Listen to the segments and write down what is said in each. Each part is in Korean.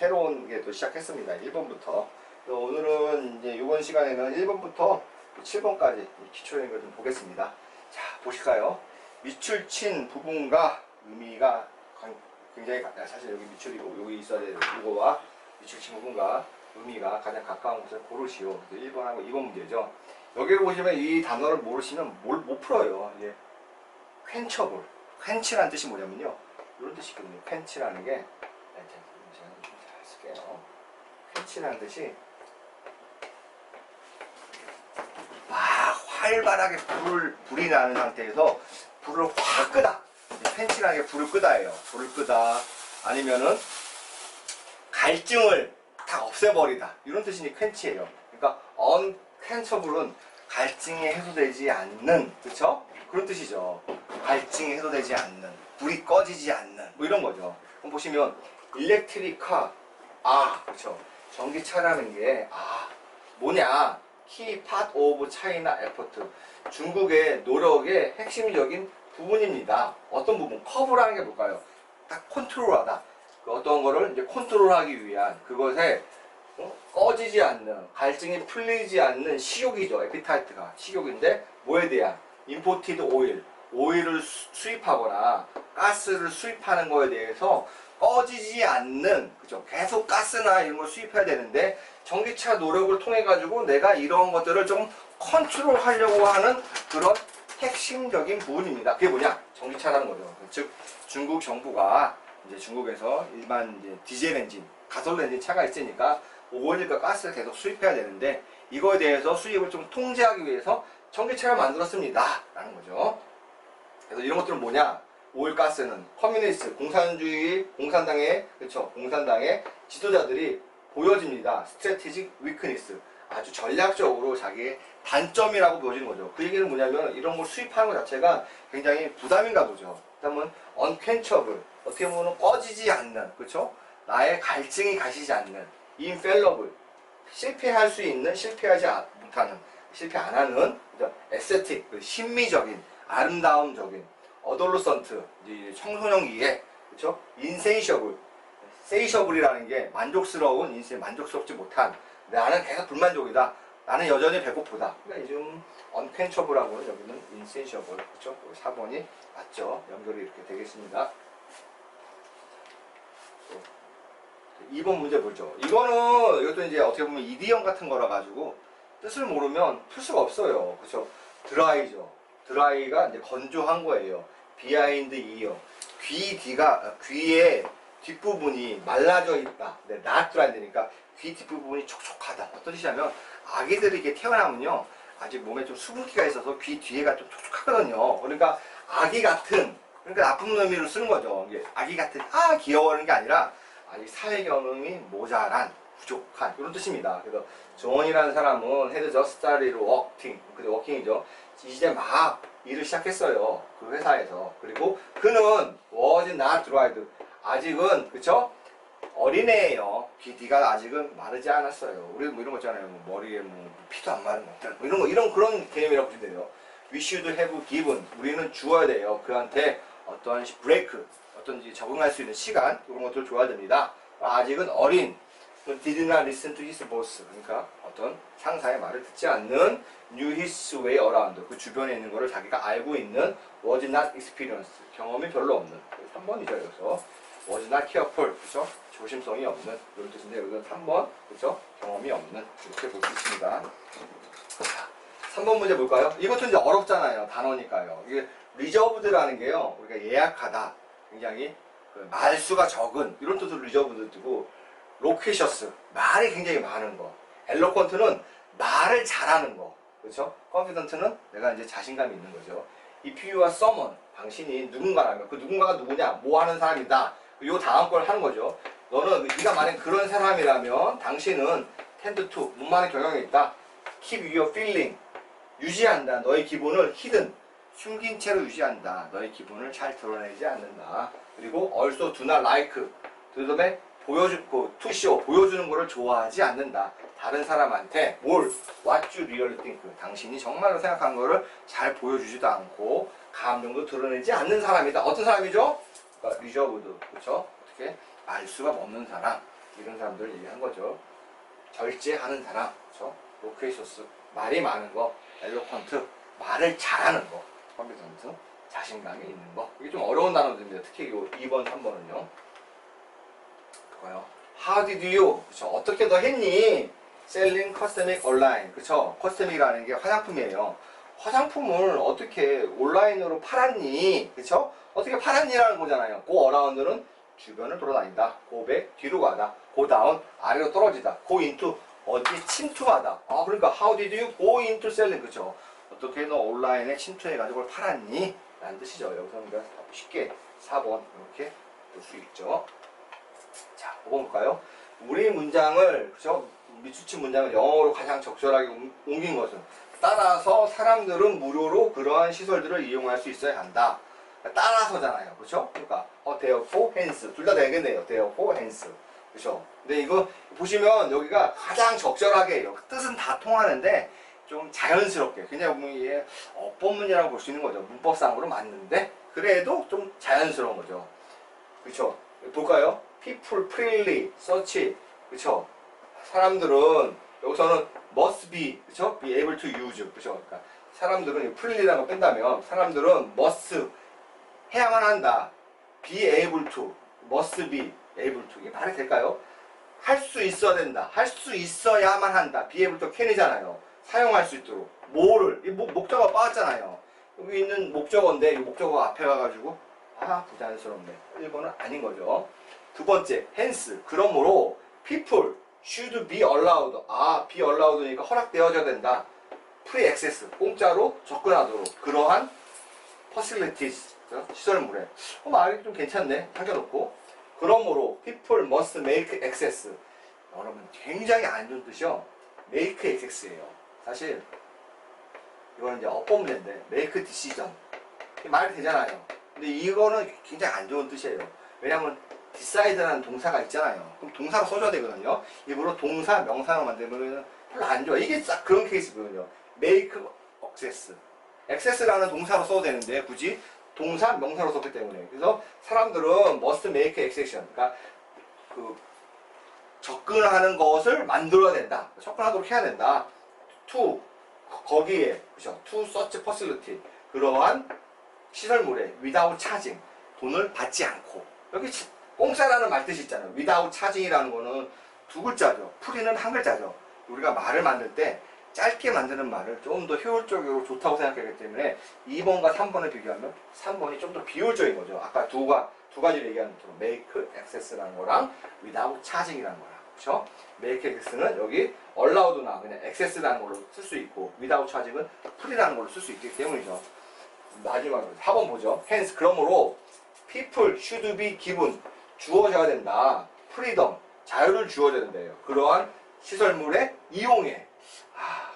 새로운 게 또 시작했습니다. 1번부터. 오늘은 이제 이번 시간에는 1번부터 7번까지 기초적인 좀 보겠습니다. 자, 보실까요? 밑줄 친 부분과 의미가 굉장히 사실 여기 밑줄이고 여기 있어야 되는 이거와 밑줄 친 부분과 의미가 가장 가까운 것을 고르시오. 1번하고 2번 문제죠. 여기를 보시면 이 단어를 모르시면 못 풀어요. 이게 퀸처블. 퀸치라는 뜻이 뭐냐면요. 이런 뜻이거든요. 퀸치라는 게 제가 좀 잘 쓸게요. 퀸치라는 뜻이 막 활발하게 불이 나는 상태에서 불을 확 끄다. 퀸치라는 게 불을 끄다예요. 불을 끄다. 아니면은 갈증을 다 없애버리다. 이런 뜻이 퀸치예요. 그러니까 unquenchable 갈증이 해소되지 않는, 그쵸? 그런 뜻이죠. 갈증이 해소되지 않는, 불이 꺼지지 않는, 뭐 이런 거죠. 그럼 보시면 일렉트리카, 그쵸? 전기차라는 게 뭐냐? 키 파트 오브 차이나 에포트. 중국의 노력의 핵심적인 부분입니다. 어떤 부분? 커브라는 게 뭘까요? 딱 컨트롤하다. 어떤 거를 이제 컨트롤하기 위한 그것에 꺼지지 않는, 갈증이 풀리지 않는 식욕이죠. 에피타이트가 식욕인데 뭐에 대한 임포티드 오일을 수입하거나 가스를 수입하는 거에 대해서 꺼지지 않는, 그죠? 계속 가스나 이런 걸 수입해야 되는데 전기차 노력을 통해 가지고 내가 이런 것들을 좀 컨트롤하려고 하는 그런 핵심적인 부분입니다. 그게 뭐냐? 전기차라는 거죠. 즉 중국 정부가 이제 중국에서 일반 이제 디젤 엔진, 가솔린 엔진 차가 있으니까 오일과 가스를 계속 수입해야 되는데 이거에 대해서 수입을 좀 통제하기 위해서 전기차를 만들었습니다. 라는 거죠. 그래서 이런 것들은 뭐냐? 오일 가스는 커뮤니스트, 공산당의, 그렇죠? 공산당의 지도자들이 보여집니다. 스트래티직 위크니스. 아주 전략적으로 자기의 단점이라고 보여지는 거죠. 그 얘기는 뭐냐면 이런 걸 수입하는 것 자체가 굉장히 부담인가 보죠. 그다음은 unquenchable. 어떻게 보면 꺼지지 않는, 그렇죠? 나의 갈증이 가시지 않는, infallible. 실패할 수 있는, 실패하지 못하는, 실패 안 하는, 에스테틱, 심미적인, 아름다움적인, 어돌로선트, 이제 청소년기에, 그렇죠? 인센셔블. 세이셔블이라는 게 만족스러운, 인생 만족스럽지 못한, 나는 계속 불만족이다. 나는 여전히 배고프다. 그러니까 좀 unquenchable하고는 여기는 insatiable, 그렇죠? 4번이 맞죠? 연결이 이렇게 되겠습니다. 2번 문제 보죠. 이것도 이제 어떻게 보면 이디엄 같은 거라 가지고 뜻을 모르면 풀 수가 없어요. 그렇죠? 드라이죠. 드라이가 이제 건조한 거예요. 비하인드 이어. 귀의 뒷부분이 말라져 있다. 네, not dry되니까 귀 뒷부분이 촉촉하다. 어떤 뜻이냐면 아기들이 이렇게 태어나면요. 아직 몸에 좀 수분기가 있어서 귀 뒤에가 좀 촉촉하거든요. 그러니까 아기 같은, 그러니까 나쁜 의미로 쓰는 거죠. 이게 아기 같은, 귀여워하는 게 아니라 아직 사회 경험이 모자란, 부족한 이런 뜻입니다. 그래서 존이라는 사람은 헤드 저스타리로 워킹이죠. 이제 막 일을 시작했어요. 그 회사에서. 그리고 그는 was not dried. 아직은, 그쵸? 어린애예요. 귀 뒤가 아직은 마르지 않았어요. 우리 뭐 이런 거 있잖아요. 뭐 머리에 뭐 피도 안 마른 것들, 뭐 이런 그런 개념이라고 보시면 돼요. We should have given. 우리는 주어야 돼요. 그한테 어떤 브레이크, 어떤 적응할 수 있는 시간, 이런 것들을 줘야 됩니다. 아직은 어린. Did not listen to his boss. 그러니까 어떤 상사의 말을 듣지 않는 knew his way around. 그 주변에 있는 거를 자기가 알고 있는 was not experienced. 경험이 별로 없는. 3번이죠. 여기서 was not careful. 그렇죠? 조심성이 없는 이런 뜻인데 여기는 3번. 그렇죠? 경험이 없는. 이렇게 볼 수 있습니다. 자, 3번 문제 볼까요? 이것도 이제 어렵잖아요. 단어니까요. 이게 reserved라는 게요. 우리가 예약하다. 굉장히 말수가 적은 이런 뜻으로 reserved 뜨고, 로케셔스, 말이 굉장히 많은 거. 엘로퀀트는 말을 잘하는 거. 그렇죠? confident는 내가 이제 자신감이 있는 거죠. If you are someone, 당신이 누군가라면 그 누군가가 누구냐? 뭐 하는 사람이다. 요 다음 걸 하는 거죠. 너는 네가 만약 그런 사람이라면 당신은 tend to, 문만의 경향이 있다. Keep your feeling, 유지한다. 너의 기분을 hidden, 숨긴 채로 유지한다. 너의 기분을 잘 드러내지 않는다. 그리고 also do not like, 그 다음에 to show, 보여주는 것을 좋아하지 않는다. 다른 사람한테 뭘, what you really think, 당신이 정말로 생각한 것을 잘 보여주지도 않고 감정도 드러내지 않는 사람이다. 어떤 사람이죠? 그러니까 reserved, 그렇죠? 어떻게? 알 수가 없는 사람. 이런 사람들을 얘기한 거죠. 절제하는 사람, 그렇죠? 로케이소스, 말이 많은 거, 엘로퀀트, 말을 잘하는 거, 컴피던트, 자신감이 있는 거. 이게 좀 어려운 단어들입니다. 특히 이 2번, 3번은요. 그거요. How did you? 그렇죠? 어떻게 너 했니? Selling cosmetic online. 그렇죠? 코스메틱이라는 게 화장품이에요. 화장품을 어떻게 온라인으로 팔았니? 그렇죠? 어떻게 팔았니라는 거잖아요. go around는 주변을 돌아다닌다. go back 뒤로 가다. go down 아래로 떨어지다. go into 어디에 침투하다. 아 그러니까 how did you go into selling? 그렇죠? 어떻게 너 온라인에 침투해가지고 그걸 팔았니? 라는 뜻이죠. 여기서 우리가 쉽게 4번 이렇게 볼 수 있죠. 자, 5번 볼까요? 우리 문장을, 그죠? 밑줄친 문장을 영어로 가장 적절하게 옮긴 것은 따라서 사람들은 무료로 그러한 시설들을 이용할 수 있어야 한다. 따라서잖아요. 그렇죠? 그러니까 therefore hence 둘 다 되겠네요. therefore hence. 그렇죠? 근데 이거 보시면 여기가 가장 적절하게 뜻은 다 통하는데 좀 자연스럽게 그냥 보면 이게 어법문이라고 볼 수 있는 거죠. 문법상으로 맞는데 그래도 좀 자연스러운 거죠. 그렇죠? 볼까요? people freely search. 그렇죠? 사람들은 여기서는 must be, 그렇죠? be able to use. 그렇죠? 그러니까 사람들은 freely라는 거 뺀다면 사람들은 must 해야만 한다. be able to, must be able to. 이게 말이 될까요? 할 수 있어야 된다. 할 수 있어야만 한다. be able to can이잖아요. 사용할 수 있도록. 뭐를? 이 목적어가 빠졌잖아요. 여기 있는 목적어인데 이 목적어 앞에 가가지고 부자연스럽네. 1번은 아닌 거죠. 두 번째, hence. 그러므로 people should be allowed. be allowed니까 허락되어져야 된다. free access. 공짜로 접근하도록. 그러한 facilities. 시설물에. 말이 좀 괜찮네. 당겨놓고. 그러므로 people must make access. 여러분 굉장히 안 좋은 뜻이요. make access예요. 사실 이거는 이제 어법 문제인데 make decision. 말이 되잖아요. 근데 이거는 굉장히 안 좋은 뜻이에요. 왜냐하면 decide라는 동사가 있잖아요. 그럼 동사로 써줘야 되거든요. 일부러 동사, 명사로 만들면 별로 안 좋아. 이게 딱 그런 케이스거든요. make access. access라는 동사로 써도 되는데 굳이 동사, 명사로 썼기 때문에. 그래서 사람들은 must make accession. 그러니까 그 접근하는 것을 만들어야 된다. 접근하도록 해야 된다. to 거기에 그죠? to such facility. 그러한 시설물에 without charging. 돈을 받지 않고. 여기 공짜라는 말 뜻이 있잖아요. without charging이라는 거는 두 글자죠. 풀이는 한 글자죠. 우리가 말을 만들 때 짧게 만드는 말을 좀 더 효율적으로 좋다고 생각하기 때문에 2번과 3번을 비교하면 3번이 좀 더 비효율적인 거죠. 아까 두 가지를 얘기하는 것처럼 make access라는 거랑 without charging이라는 거랑. 그렇죠? make access는 여기 allowed나 그냥 access라는 걸로 쓸 수 있고 without charging은 free라는 걸로 쓸 수 있기 때문이죠. 마지막으로 4번 보죠. hence 그러므로 people should be given 주어져야 된다. freedom 자유를 주어져야 된대요. 그러한 시설물의 이용에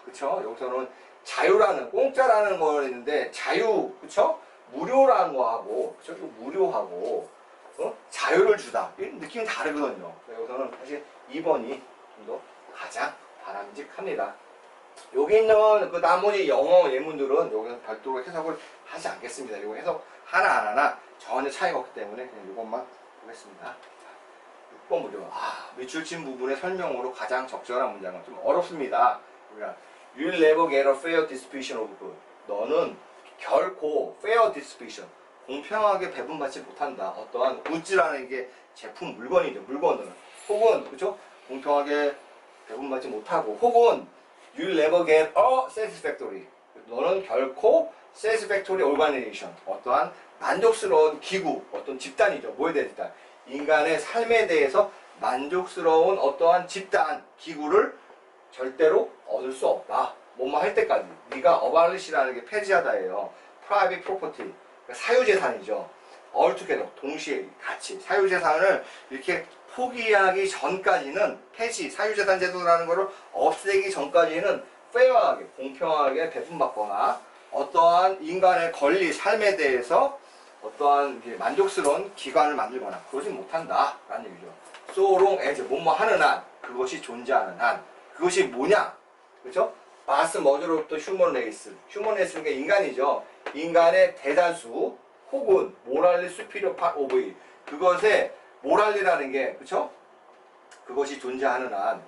그쵸? 여기서는 자유라는 공짜라는 거 있는데 자유 그쵸? 무료라는 거하고 그쵸? 무료하고 자유를 주다 이 느낌이 다르거든요. 여기서는 사실 2번이 좀 더 가장 바람직합니다. 여기 있는 그 나머지 영어 예문들은 여기서 별도로 해석을 하지 않겠습니다. 이거 해석 하나하나 전혀 차이가 없기 때문에 그냥 이것만 보겠습니다. 6번 보죠. 밑줄친 부분의 설명으로 가장 적절한 문장은 좀 어렵습니다. 우리가 You'll never get a fair distribution of goods. 너는 결코 fair distribution, 공평하게 배분받지 못한다. 어떠한 굿즈라는 게 제품, 물건이죠. 물건은. 혹은, 그죠? 공평하게 배분받지 못하고, 혹은 You'll never get a satisfactory. 너는 결코 satisfactory organization, 어떠한 만족스러운 기구, 어떤 집단이죠. 뭐에 대한 집단? 인간의 삶에 대해서 만족스러운 어떠한 집단, 기구를 절대로 얻을 수 없다. 뭐뭐 할 때까지. 네가 어발리시라는 게 폐지하다예요. private property. 그러니까 사유재산이죠. altogether. 동시에 같이. 사유재산을 이렇게 포기하기 전까지는 폐지, 사유재산 제도라는 것을 없애기 전까지는 fair하게, 공평하게 배분받거나 어떠한 인간의 권리, 삶에 대해서 어떠한 만족스러운 기관을 만들거나 그러지 못한다. 라는 얘기죠. So long as 뭐뭐 하는 한, 그것이 존재하는 한. 그것이 뭐냐? 그렇죠? 마스 머저로부터 휴먼 레이스. 휴먼 레이스는 인간이죠. 인간의 대다수 혹은 모랄리 수피리어 파 오브 이. 그것의 모랄리라는 게 그렇죠? 그것이 존재하는 한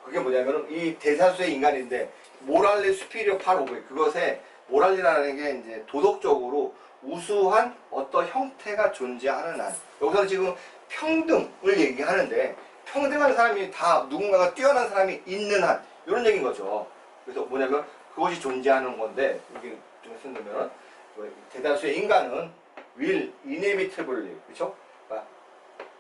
그게 뭐냐면은 이 대다수의 인간인데 모랄리 수피리어 팔 오브 그것에 모랄리라는 게 이제 도덕적으로 우수한 어떤 형태가 존재하는 한 여기서는 지금 평등을 얘기하는데 평등한 사람이 다 누군가가 뛰어난 사람이 있는 한 이런 얘기인 거죠. 그래서 뭐냐면 그것이 존재하는 건데 여기 좀 쓴다면은 대다수의 인간은 will inevitably 그렇죠? 그러니까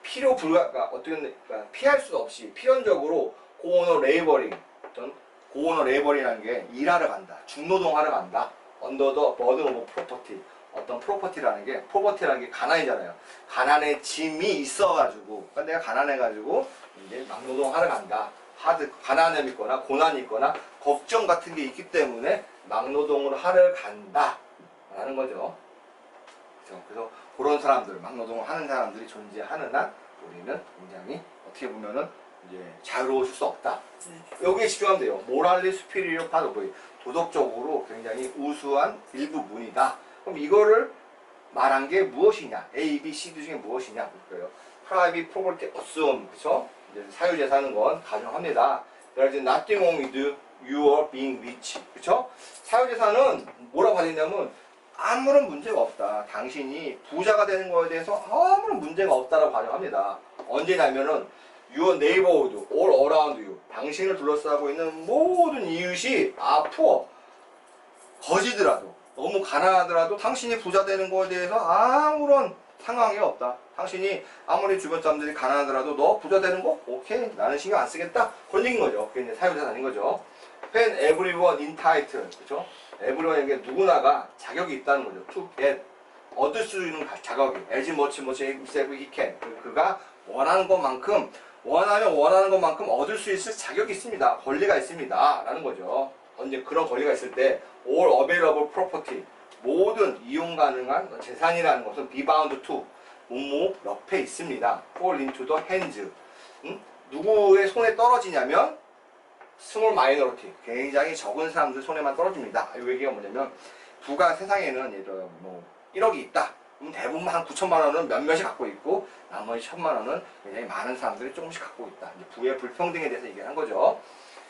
필요 불가 그러니까 어떻게 그러니까 피할 수 없이 필연적으로 고온어 레이버링 어떤 고온어 레이버링이라는 게 일하러 간다 중노동하러 간다 under the burden of property 어떤 프로퍼티라는 게 프로퍼티라는 게 가난이잖아요. 가난의 짐이 있어가지고 그러니까 내가 가난해가지고 이제 막노동하러 간다. 가난함이 있거나 고난이 있거나 걱정 같은 게 있기 때문에 막노동을 하러 간다 라는 거죠. 그래서 그런 사람들 막노동을 하는 사람들이 존재하는 한 우리는 굉장히 어떻게 보면은 이제 자유로우실 수 없다. 여기에 집중하면 돼요. 모랄리 수피리어 파트 오브 도덕적으로 굉장히 우수한 일부분이다. 그럼 이거를 말한 게 무엇이냐? A, B, C 중에 무엇이냐? 볼까요? Private property assume, 그쵸? 이제 사유재산은 건 가정합니다. There is nothing wrong with your being rich, 그쵸? 사유재산은 뭐라고 하냐면 아무런 문제가 없다. 당신이 부자가 되는 거에 대해서 아무런 문제가 없다라고 가정합니다. 언제냐면은 your neighborhood, all around you, 당신을 둘러싸고 있는 모든 이웃이 poor, 거지더라도 너무 가난하더라도 당신이 부자 되는 거에 대해서 아무런 상황이 없다. 당신이 아무리 주변 사람들이 가난하더라도 너 부자 되는 거? 오케이. 나는 신경 안 쓰겠다. 그런 얘기인 거죠. 그게 이제 사유재산인 거죠. When everyone entitled, 그렇죠? everyone에게 누구나가 자격이 있다는 거죠. To get, 얻을 수 있는 자격이. as much as he can. 그가 원하는 것만큼, 원하는 것만큼 얻을 수 있을 자격이 있습니다. 권리가 있습니다. 라는 거죠. 언제 그런 권리가 있을 때 all available property 모든 이용 가능한 재산이라는 것은 be bound to 뭐뭐 옆에 있습니다. fall into the hands 누구의 손에 떨어지냐면 small minority 굉장히 적은 사람들 손에만 떨어집니다. 이 얘기가 뭐냐면 부가 세상에는 예를 들어 뭐 1억이 있다. 그럼 대부분 한 9천만 원은 몇몇이 갖고 있고 나머지 1,000만 원은 굉장히 많은 사람들이 조금씩 갖고 있다. 이제 부의 불평등에 대해서 얘기한 거죠.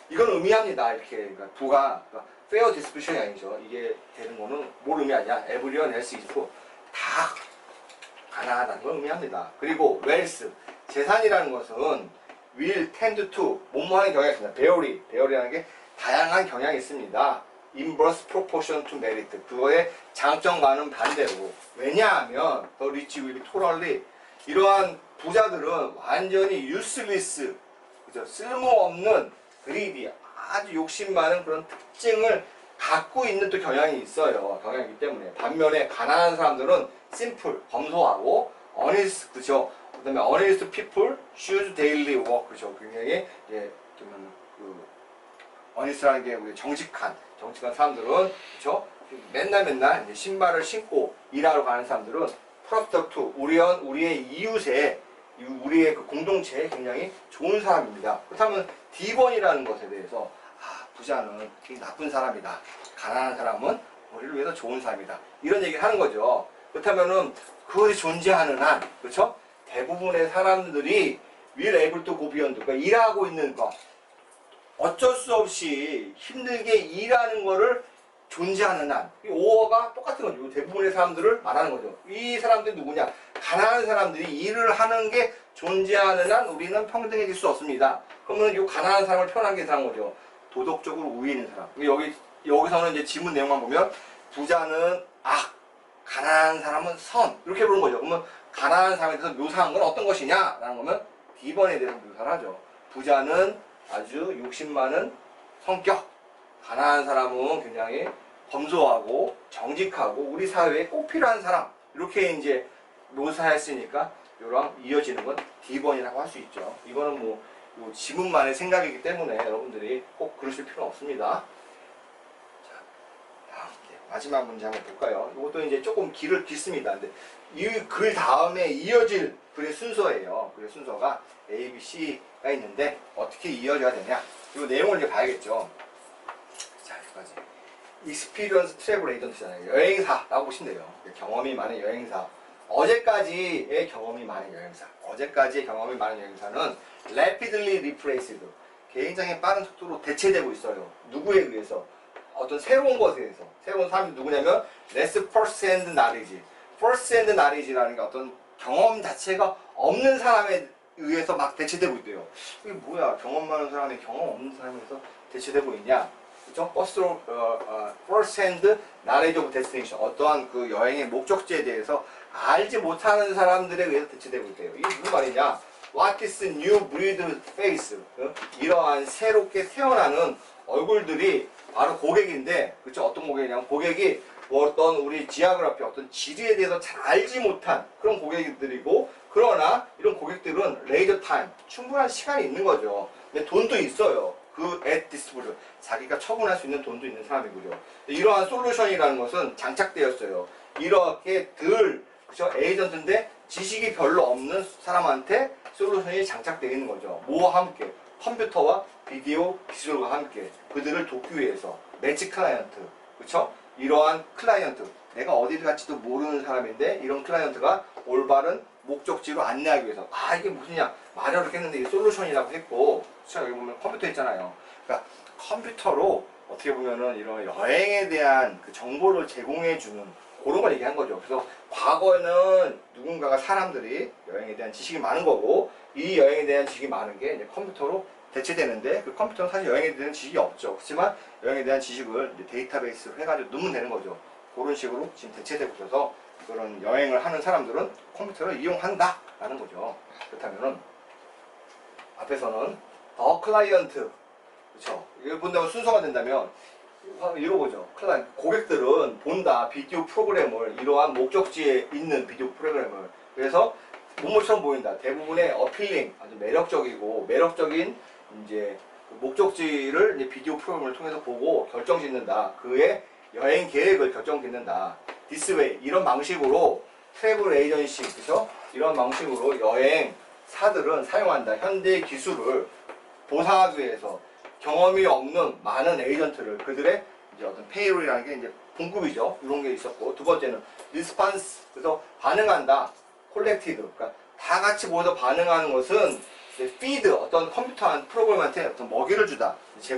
이건 의미합니다. 이렇게 그러니까 부가 그러니까 fair distribution이 아니죠. 이게 되는 거는 뭘 의미하냐? everyone else is poor. 다 가난하다는 걸 의미합니다. 그리고 wealth 재산이라는 것은 will tend to 뭐뭐하는 경향이 있습니다. beary라는 게 다양한 경향이 있습니다. inverse proportion to merit 그거의 장점과는 반대로 왜냐하면 the rich will be totally 이러한 부자들은 완전히 useless 그죠? 쓸모없는 greedy 아주 욕심 많은 그런 특징을 갖고 있는 또 경향이 있어요. 경향이기 때문에 반면에 가난한 사람들은 simple 검소하고 honest 그죠? 그다음에 honest people choose daily work 그죠? 굉장히 그 honest라는 게 우리 정직한 사람들은 그죠? 맨날 이제 신발을 신고 일하러 가는 사람들은 productive 우리의 이웃에 우리의 그 공동체에 굉장히 좋은 사람입니다. 그렇다면 D번이라는 것에 대해서 부자는 나쁜 사람이다. 가난한 사람은 우리를 위해서 좋은 사람이다. 이런 얘기를 하는 거죠. 그렇다면은 그것이 존재하는 한, 그렇죠? 대부분의 사람들이 will able to go beyond, 그러니까 일하고 있는 것, 어쩔 수 없이 힘들게 일하는 거를 존재하는 한, 이 오어가 똑같은 거죠. 대부분의 사람들을 말하는 거죠. 이 사람들이 누구냐? 가난한 사람들이 일을 하는 게 존재하는 한 우리는 평등해질 수 없습니다. 그러면 이 가난한 사람을 표현한 게 이상한 거죠. 도덕적으로 우위 있는 사람. 여기서는 이제 지문 내용만 보면 부자는 악, 가난한 사람은 선 이렇게 부르는 거죠. 그러면 가난한 사람에 대해서 묘사한 건 어떤 것이냐? 라는 거면 D번에 대해서 묘사를 하죠. 부자는 아주 욕심 많은 성격, 가난한 사람은 굉장히 검소하고 정직하고 우리 사회에 꼭 필요한 사람 이렇게 이제 묘사했으니까 이랑 이어지는 건 D번이라고 할 수 있죠. 이거는 뭐 지문만의 생각이기 때문에 여러분들이 꼭 그러실 필요는 없습니다. 자, 마지막 문제 한번 볼까요? 이것도 이제 조금 길습니다. 근데 이 글 다음에 이어질 글의 순서예요. 글의 순서가 A, B, C가 있는데 어떻게 이어져야 되냐? 이 내용을 이제 봐야겠죠. 자, 여기까지. Experience Travel Agent잖아요. 여행사라고 보시면 돼요. 경험이 많은 여행사. 어제까지의 경험이 많은 여행사, 어제까지의 경험이 많은 여행사는 rapidly replaced, 굉장히 빠른 속도로 대체되고 있어요. 누구에 의해서? 어떤 새로운 것에 의해서. 새로운 사람이 누구냐면 less first-hand knowledge. first-hand knowledge라는 게 어떤 경험 자체가 없는 사람에 의해서 막 대체되고 있대요. 이게 뭐야? 경험 많은 사람이 경험 없는 사람에서 대체되고 있냐? 그죠? first-hand knowledge of destination. 어떠한 그 여행의 목적지에 대해서 알지 못하는 사람들에 의해서 대체되고 있대요. 이게 무슨 말이냐? What is new breed face? 이러한 새롭게 태어나는 얼굴들이 바로 고객인데, 그쵸? 어떤 고객이냐면 고객이 어떤 우리 지하그래피, 어떤 지리에 대해서 잘 알지 못한 그런 고객들이고, 그러나 이런 고객들은 레이저 타임, 충분한 시간이 있는 거죠. 근데 돈도 있어요. 그 at disposal, 자기가 처분할 수 있는 돈도 있는 사람이고요. 이러한 솔루션이라는 것은 장착되었어요. 이렇게 그쵸? 에이전트인데 지식이 별로 없는 사람한테 솔루션이 장착되어 있는 거죠. 뭐와 함께? 컴퓨터와 비디오 기술과 함께 그들을 돕기 위해서 매치 클라이언트, 그쵸? 이러한 클라이언트, 내가 어디를 갈지도 모르는 사람인데 이런 클라이언트가 올바른 목적지로 안내하기 위해서, 아 이게 무슨냐 말을 이렇게 했는데 이 솔루션이라고 했고, 그쵸? 여기 보면 컴퓨터 있잖아요. 그러니까 컴퓨터로 어떻게 보면은 이런 여행에 대한 그 정보를 제공해주는 그런 걸 얘기한 거죠. 그래서 과거에는 누군가가 사람들이 여행에 대한 지식이 많은 거고, 이 여행에 대한 지식이 많은 게 이제 컴퓨터로 대체되는데, 그 컴퓨터는 사실 여행에 대한 지식이 없죠. 그렇지만 여행에 대한 지식을 이제 데이터베이스로 해가지고 넣으면 되는 거죠. 그런 식으로 지금 대체되고 있어서 그런 여행을 하는 사람들은 컴퓨터를 이용한다라는 거죠. 그렇다면은 앞에서는 더 클라이언트, 그렇죠? 이걸 본다면 순서가 된다면 이러고죠. 고객들은 본다 비디오 프로그램을, 이러한 목적지에 있는 비디오 프로그램을. 그래서 모모처럼 보인다. 대부분의 어필링, 아주 매력적인 이제 목적지를 이제 비디오 프로그램을 통해서 보고 결정짓는다. 그의 여행 계획을 결정짓는다. This way, 이런 방식으로 트래블 에이전시, 그죠? 이런 방식으로 여행사들은 사용한다. 현대 기술을 보상하기 위해서 경험이 없는 많은 에이전트를, 그들의 이제 어떤 페이롤이라는 게 이제 봉급이죠. 이런 게 있었고, 두 번째는 리스판스, 그래서 반응한다. 콜렉티드, 그러니까 다 같이 모여서 반응하는 것은 피드, 어떤 컴퓨터 한 프로그램한테 어떤 먹이를 주다,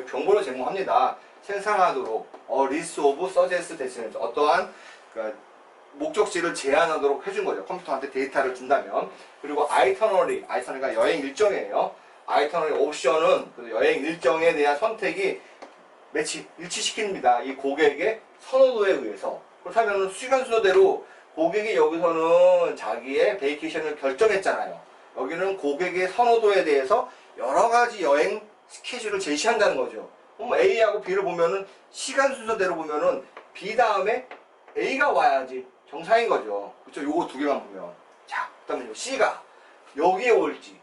정보를 제공합니다. 생산하도록 리스트 오브 서제스 데스티네이션, 어떠한 그러니까 목적지를 제안하도록 해준 거죠. 컴퓨터한테 데이터를 준다면. 그리고 아이터너리가 여행 일정이에요. 아이터너리 옵션은 그 여행 일정에 대한 선택이 일치시킵니다. 이 고객의 선호도에 의해서. 그렇다면 시간 순서대로 고객이 여기서는 자기의 베이케이션을 결정했잖아요. 여기는 고객의 선호도에 대해서 여러 가지 여행 스케줄을 제시한다는 거죠. A하고 B를 보면은 시간 순서대로 보면은 B 다음에 A가 와야지 정상인 거죠. 그렇죠? 요거 두 개만 보면. 자, 그다음에 C가 여기에 올지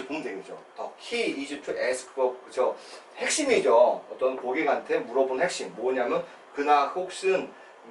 보면 되겠죠. The key is to ask for, 그죠? 핵심이죠. 어떤 고객한테 물어본 핵심 뭐냐면, 그나 혹은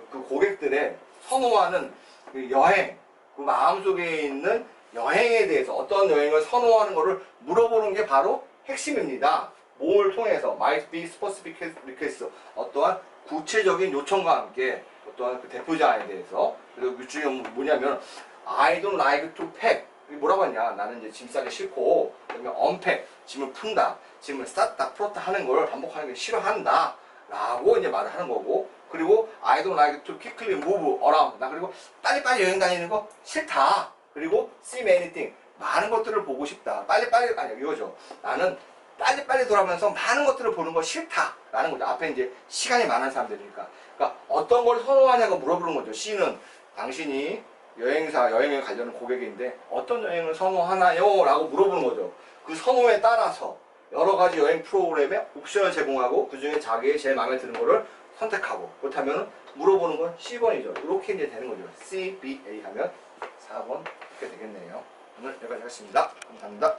그 고객들의 선호하는 그 여행, 그 마음속에 있는 여행에 대해서 어떤 여행을 선호하는 것을 물어보는 게 바로 핵심입니다. 뭘 통해서? might be specific request, 어떠한 구체적인 요청과 함께 어떠한 그 대표자에 대해서. 그리고 그 중에 뭐냐면 I don't like to pack, 뭐라고 하냐, 나는 이제 짐 싸기 싫고, 그다음에 unpack, 짐을 푼다, 짐을 쌌다 풀었다 하는 걸 반복하는 게 싫어한다 라고 이제 말을 하는 거고, 그리고 I don't like to quickly move around, 나 그리고 빨리빨리 여행 다니는 거 싫다. 그리고 see many things, 많은 것들을 보고 싶다. 아니 이거죠. 나는 빨리빨리 돌아가면서 많은 것들을 보는 거 싫다 라는 거죠. 앞에 이제 시간이 많은 사람들이니까. 그러니까 어떤 걸 선호하냐고 물어보는 거죠. C는 당신이 여행에 가려는 고객인데 어떤 여행을 선호하나요? 라고 물어보는 거죠. 그 선호에 따라서 여러 가지 여행 프로그램에 옵션을 제공하고, 그 중에 자기의 제일 마음에 드는 거를 선택하고, 그렇다면 물어보는 건 C번이죠. 이렇게 이제 되는 거죠. C, B, A 하면 4번 이렇게 되겠네요. 오늘 여기까지 하겠습니다. 감사합니다.